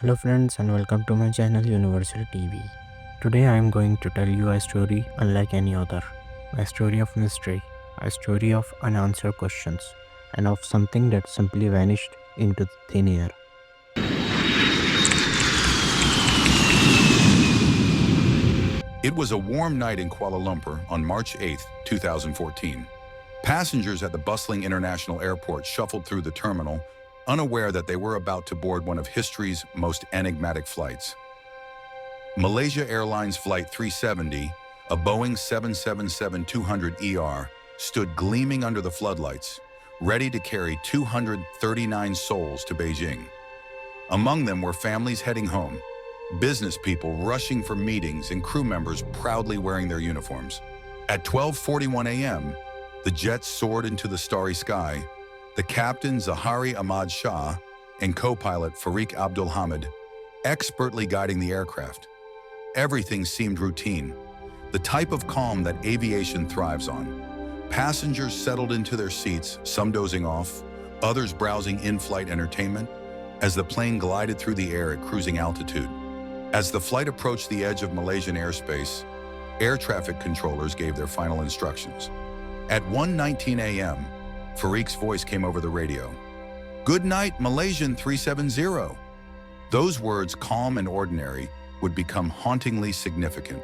Hello friends and welcome to my channel Universal TV. Today I am going to tell you a story unlike any other. A story of mystery, a story of unanswered questions, and of something that simply vanished into thin air. It was a warm night in Kuala Lumpur on March 8, 2014. Passengers at the bustling international airport shuffled through the terminal, unaware that they were about to board one of history's most enigmatic flights. Malaysia Airlines Flight 370, a Boeing 777-200ER, stood gleaming under the floodlights, ready to carry 239 souls to Beijing. Among them were families heading home, business people rushing for meetings, and crew members proudly wearing their uniforms. At 12:41 a.m., the jet soared into the starry sky, the captain Zahari Ahmad Shah and co-pilot Fariq Abdul Hamid expertly guiding the aircraft. Everything seemed routine, the type of calm that aviation thrives on. Passengers settled into their seats, some dozing off, others browsing in-flight entertainment, as the plane glided through the air at cruising altitude. As the flight approached the edge of Malaysian airspace, air traffic controllers gave their final instructions. At 1:19 a.m., Fariq's voice came over the radio. "Good night, Malaysian 370. Those words, calm and ordinary, would become hauntingly significant.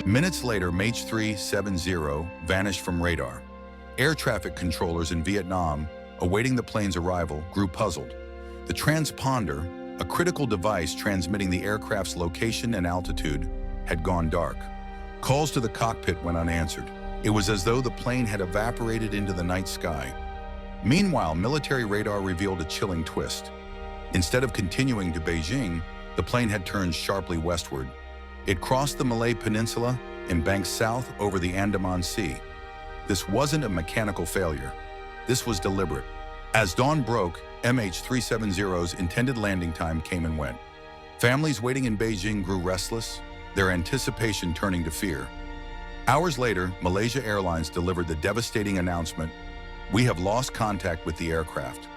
Minutes later, MH 370 vanished from radar. Air traffic controllers in Vietnam, awaiting the plane's arrival, grew puzzled. The transponder, a critical device transmitting the aircraft's location and altitude, had gone dark. Calls to the cockpit went unanswered. It was as though the plane had evaporated into the night sky. Meanwhile, military radar revealed a chilling twist. Instead of continuing to Beijing, the plane had turned sharply westward. It crossed the Malay Peninsula and banked south over the Andaman Sea. This wasn't a mechanical failure. This was deliberate. As dawn broke, MH370's intended landing time came and went. Families waiting in Beijing grew restless, their anticipation turning to fear. Hours later, Malaysia Airlines delivered the devastating announcement, "We have lost contact with the aircraft."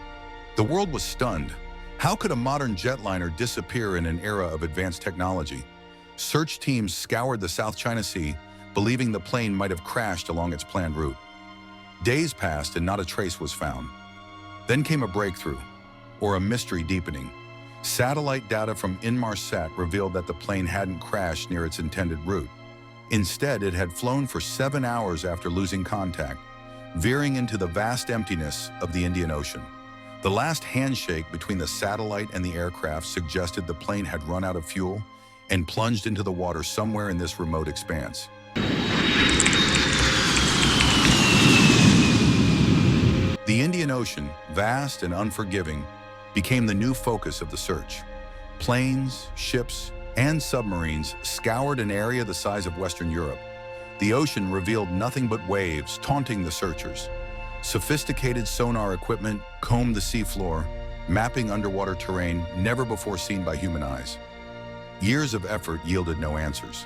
The world was stunned. How could a modern jetliner disappear in an era of advanced technology? Search teams scoured the South China Sea, believing the plane might have crashed along its planned route. Days passed and not a trace was found. Then came a breakthrough, or a mystery deepening. Satellite data from Inmarsat revealed that the plane hadn't crashed near its intended route. Instead, it had flown for 7 hours after losing contact, veering into the vast emptiness of the Indian Ocean. The last handshake between the satellite and the aircraft suggested the plane had run out of fuel and plunged into the water somewhere in this remote expanse. The Indian Ocean, vast and unforgiving, became the new focus of the search. Planes, ships, and submarines scoured an area the size of Western Europe. The ocean revealed nothing but waves, taunting the searchers. Sophisticated sonar equipment combed the seafloor, mapping underwater terrain never before seen by human eyes. Years of effort yielded no answers.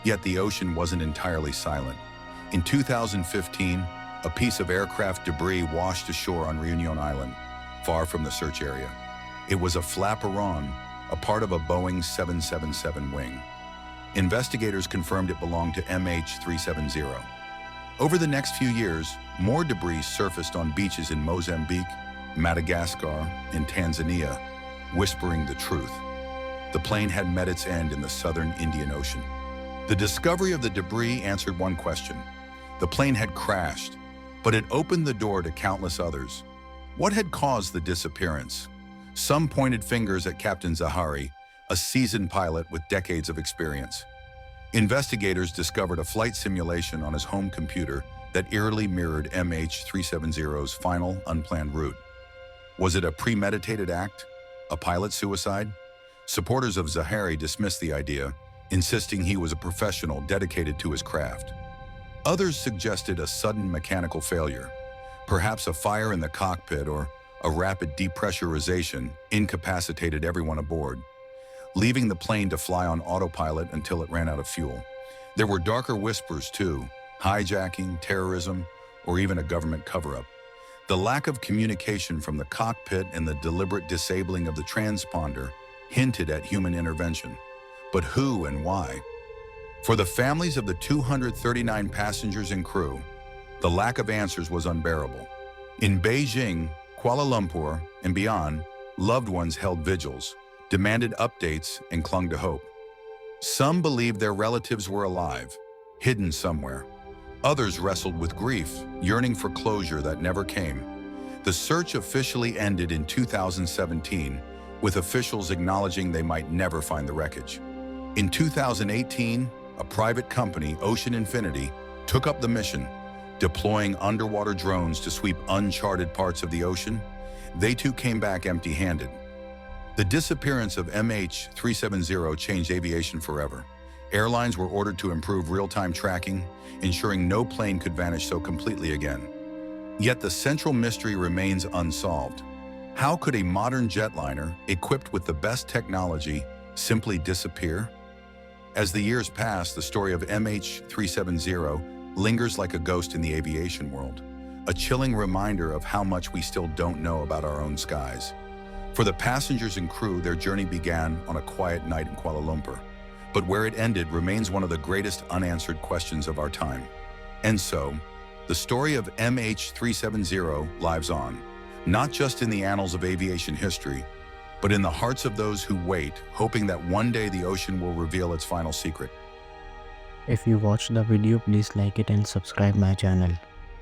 Yet the ocean wasn't entirely silent. In 2015, a piece of aircraft debris washed ashore on Reunion Island, far from the search area. It was a flaperon, a part of a Boeing 777 wing. Investigators confirmed it belonged to MH370. Over the next few years, more debris surfaced on beaches in Mozambique, Madagascar, and Tanzania, whispering the truth. The plane had met its end in the southern Indian Ocean. The discovery of the debris answered one question. The plane had crashed, but it opened the door to countless others. What had caused the disappearance? Some pointed fingers at Captain Zahari, a seasoned pilot with decades of experience. Investigators discovered a flight simulation on his home computer that eerily mirrored MH370's final unplanned route. Was it a premeditated act? A pilot suicide? Supporters of Zahari dismissed the idea, insisting he was a professional dedicated to his craft. Others suggested a sudden mechanical failure, perhaps a fire in the cockpit or a rapid depressurization incapacitated everyone aboard, leaving the plane to fly on autopilot until it ran out of fuel. There were darker whispers too, hijacking, terrorism, or even a government cover-up. The lack of communication from the cockpit and the deliberate disabling of the transponder hinted at human intervention. But who and why? For the families of the 239 passengers and crew, the lack of answers was unbearable. In Beijing, Kuala Lumpur, and beyond, loved ones held vigils, demanded updates, and clung to hope. Some believed their relatives were alive, hidden somewhere. Others wrestled with grief, yearning for closure that never came. The search officially ended in 2017, with officials acknowledging they might never find the wreckage. In 2018, a private company, Ocean Infinity, took up the mission, deploying underwater drones to sweep uncharted parts of the ocean. They too came back empty-handed. The disappearance of MH370 changed aviation forever. Airlines were ordered to improve real-time tracking, ensuring no plane could vanish so completely again. Yet the central mystery remains unsolved. How could a modern jetliner, equipped with the best technology, simply disappear? As the years pass, the story of MH370 lingers like a ghost in the aviation world, a chilling reminder of how much we still don't know about our own skies. For the passengers and crew, their journey began on a quiet night in Kuala Lumpur, but where it ended remains one of the greatest unanswered questions of our time. And so, the story of MH370 lives on, not just in the annals of aviation history, but in the hearts of those who wait, hoping that one day the ocean will reveal its final secret. If you watched the video, please like it and subscribe my channel.